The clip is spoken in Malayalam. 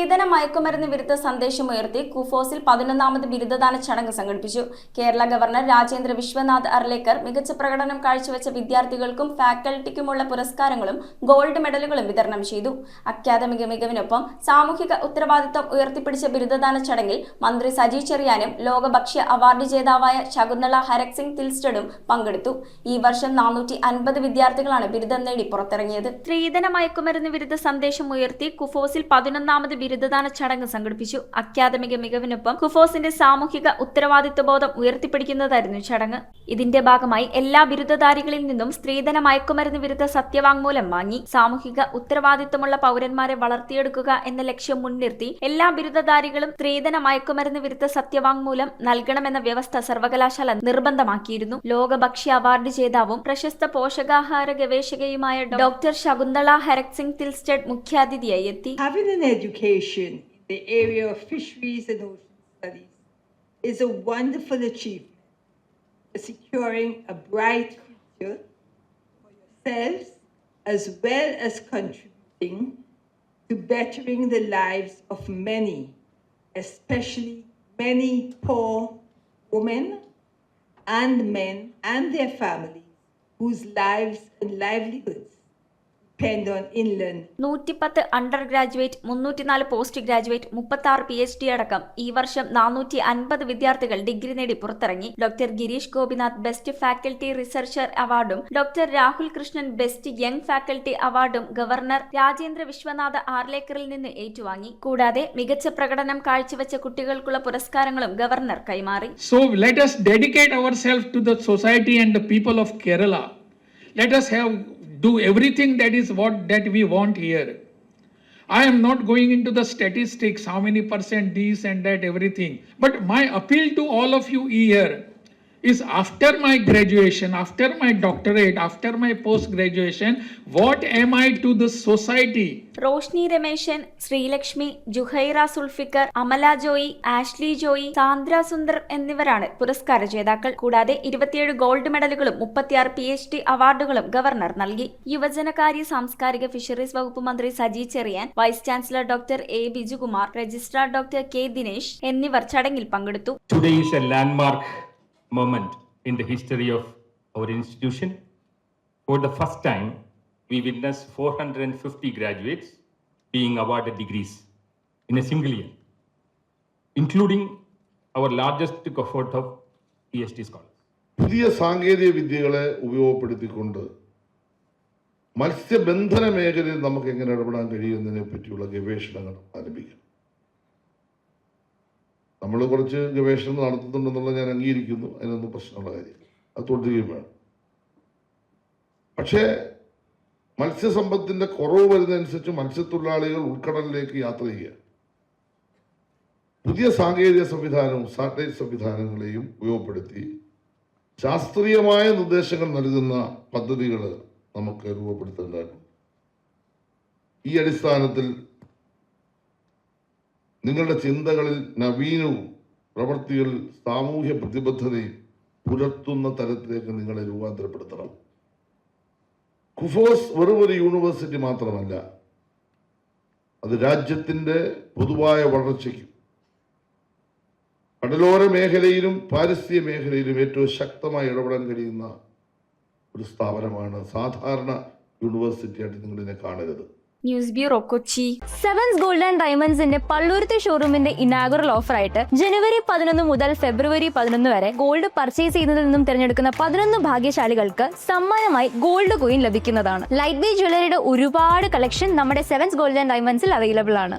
സ്ത്രീധന മയക്കുമരുന്ന് വിരുദ്ധ സന്ദേശമുയർത്തി കുഫോസിൽ 11ാമത് ബിരുദദാന ചടങ്ങ് സംഘടിപ്പിച്ചു. കേരള ഗവർണർ രാജേന്ദ്ര വിശ്വനാഥ് അർലേക്കർ മികച്ച പ്രകടനം കാഴ്ചവെച്ച വിദ്യാർത്ഥികൾക്കും ഫാക്കൽറ്റിക്കുമുള്ള പുരസ്കാരങ്ങളും ഗോൾഡ് മെഡലുകളും വിതരണം ചെയ്തു. അക്കാദമിക മികവിനൊപ്പം സാമൂഹിക ഉത്തരവാദിത്തം ഉയർത്തിപ്പിടിച്ച ബിരുദദാന ചടങ്ങിൽ മന്ത്രി സജി ചെറിയാനും ലോക ഭക്ഷ്യ അവാർഡ് ജേതാവായ ശകുന്തള ഹരക് സിംഗ് തിൽസ്റ്റഡും പങ്കെടുത്തു. ഈ വർഷം 450 വിദ്യാർത്ഥികളാണ് ബിരുദം നേടി പുറത്തിറങ്ങിയത്. സ്ത്രീധന മയക്കുമരുന്ന് വിരുദ്ധ സന്ദേശം ഉയർത്തി കുഫോസിൽ 11ാമത് ബിരുദദാന ചടങ്ങ് സംഘടിപ്പിച്ചു. അക്കാദമിക മികവിനൊപ്പം കുഫോസിന്റെ സാമൂഹിക ഉത്തരവാദിത്വബോധം ഉയർത്തിപ്പിടിക്കുന്നതായിരുന്നു ചടങ്ങ്. ഇതിന്റെ ഭാഗമായി എല്ലാ ബിരുദധാരികളിൽ നിന്നും സ്ത്രീധന മയക്കുമരുന്ന് വിരുദ്ധ സത്യവാങ്മൂലം വാങ്ങി. സാമൂഹിക ഉത്തരവാദിത്വമുള്ള പൗരന്മാരെ വളർത്തിയെടുക്കുക എന്ന ലക്ഷ്യം മുൻനിർത്തി എല്ലാ ബിരുദധാരികളും സ്ത്രീധന മയക്കുമരുന്ന് വിരുദ്ധ സത്യവാങ്മൂലം നൽകണമെന്ന വ്യവസ്ഥ സർവകലാശാല നിർബന്ധമാക്കിയിരുന്നു. ലോക ഭക്ഷ്യ അവാർഡ് ജേതാവും പ്രശസ്ത പോഷകാഹാര ഗവേഷകയുമായ ഡോക്ടർ ശകുന്തള ഹരക് സിംഗ് തിൽസ്റ്റഡ് മുഖ്യാതിഥിയായി എത്തി. Having an education in the area of fisheries and ocean studies is a wonderful achievement for securing a bright future for yourselves as well as contributing to bettering the lives of many, especially many poor women and men and their families whose lives and livelihoods depend on inland. 110 under graduate, 304 post graduate, 36 PhD അടക്കം ഈ വർഷം 450 വിദ്യാർത്ഥികൾ ഡിഗ്രി നേടി പുറത്തിറങ്ങി. Doctor Girish Gopinath best faculty researcher അവാർഡും doctor Rahul Krishnan best young faculty അവാർഡും ഗവർണർ രാജേന്ദ്ര വിശ്വനാഥ് ആർലേക്കറിൽ നിന്ന് ഏറ്റുവാങ്ങി. കൂടാതെ മികച്ച പ്രകടനം കാഴ്ചവെച്ച കുട്ടികൾക്കുള്ള പുരസ്കാരങ്ങളും ഗവർണർ കൈമാറി. So let us dedicate ourselves to the society and the people of Kerala. Let us do everything that we want here. I am not going into the statistics, how many percent this and that, everything. But my appeal to all of you here is, after my graduation, after my doctorate, after my post graduation, what am I to the society? Roshni Rameshan, Sreelakshmi, Juhaira Zulfikar, Amala Joy, Ashley Joy, Sandra Sundar എന്നിവരാണ് പുരസ്കാര ജേതാക്കൾ. കൂടാതെ 27 ഗോൾഡ് മെഡലുകളും 36 PhD അവാർഡുകളും ഗവർണർ നൽകി. യുവജനകാര്യ സാംസ്കാരിക ഫിഷറീസ് വകുപ്പ് മന്ത്രി Saji Cherian, vice chancellor doctor A Bijukumar, registrar doctor K Dinesh എന്നിവർ ചടങ്ങിൽ പങ്കെടുത്തു. Today is a landmark moment in the history of our institution. For the first time, we witnessed 450 graduates being awarded degrees in a single year, including our largest cohort of PhD scholars. പുതിയ സാങ്കേതിക വിദ്യകളെ ഉപയോഗപ്പെടുത്തിക്കൊണ്ട് മത്സ്യബന്ധന മേഖലയിൽ നമുക്ക് എങ്ങനെ ഇടപെടാൻ കഴിയുന്നതിനെ പറ്റിയുള്ള ഗവേഷണങ്ങൾ ആരംഭിക്കണം. നമ്മൾ കുറച്ച് ഗവേഷണം നടത്തുന്നുണ്ടെന്നുള്ളത് ഞാൻ അംഗീകരിക്കുന്നു, അതിനൊന്നും പ്രശ്നമുള്ള കാര്യമില്ല, അത് തുടരുകയും വേണം. പക്ഷേ മത്സ്യസമ്പത്തിന്റെ കുറവ് വരുന്നതനുസരിച്ച് മത്സ്യത്തൊഴിലാളികൾ ഉൾക്കടലിലേക്ക് യാത്ര ചെയ്യുക. പുതിയ സാങ്കേതിക സംവിധാനവും സാറ്റലൈറ്റ് സംവിധാനങ്ങളെയും ഉപയോഗപ്പെടുത്തി ശാസ്ത്രീയമായ നിർദ്ദേശങ്ങൾ നൽകുന്ന പദ്ധതികൾ നമുക്ക് രൂപപ്പെടുത്തേണ്ടതാണ്. ഈ അടിസ്ഥാനത്തിൽ നിങ്ങളുടെ ചിന്തകളിൽ നവീനവും പ്രവൃത്തികളിൽ സാമൂഹ്യ പ്രതിബദ്ധതയും പുലർത്തുന്ന തരത്തിലേക്ക് നിങ്ങളെ രൂപാന്തരപ്പെടുത്തണം. കുഫോസ് വെറും ഒരു യൂണിവേഴ്സിറ്റി മാത്രമല്ല, അത് രാജ്യത്തിൻ്റെ പൊതുവായ വളർച്ചയ്ക്കും കടലോര മേഖലയിലും പാരിസ്ഥിതിക മേഖലയിലും ഏറ്റവും ശക്തമായി ഇടപെടാൻ കഴിയുന്ന ഒരു സ്ഥാപനമാണ്. സാധാരണ യൂണിവേഴ്സിറ്റിയായിട്ട് നിങ്ങളിതിനെ കാണരുത്. News bureau, Kochi. Sevens gold and ഡയമണ്ട്സിന്റെ പള്ളൂരത്തെ ഷോറൂമിന്റെ ഇനാഗുറൽ ഓഫറായിട്ട് ജനുവരി 11 മുതൽ ഫെബ്രുവരി 11 വരെ ഗോൾഡ് പർച്ചേസ് ചെയ്യുന്നതിൽ നിന്നും തിരഞ്ഞെടുക്കുന്ന 11 ഭാഗ്യശാലികൾക്ക് സമ്മാനമായി ഗോൾഡ് കോയിൻ ലഭിക്കുന്നതാണ്. ലൈറ്റ് വെയ്റ്റ് ജ്വല്ലറിയുടെ ഒരുപാട് കളക്ഷൻ നമ്മുടെ സെവൻസ് ഗോൾഡ് ആൻഡ് ഡയമണ്ട്സിൽ അവൈലബിൾ ആണ്.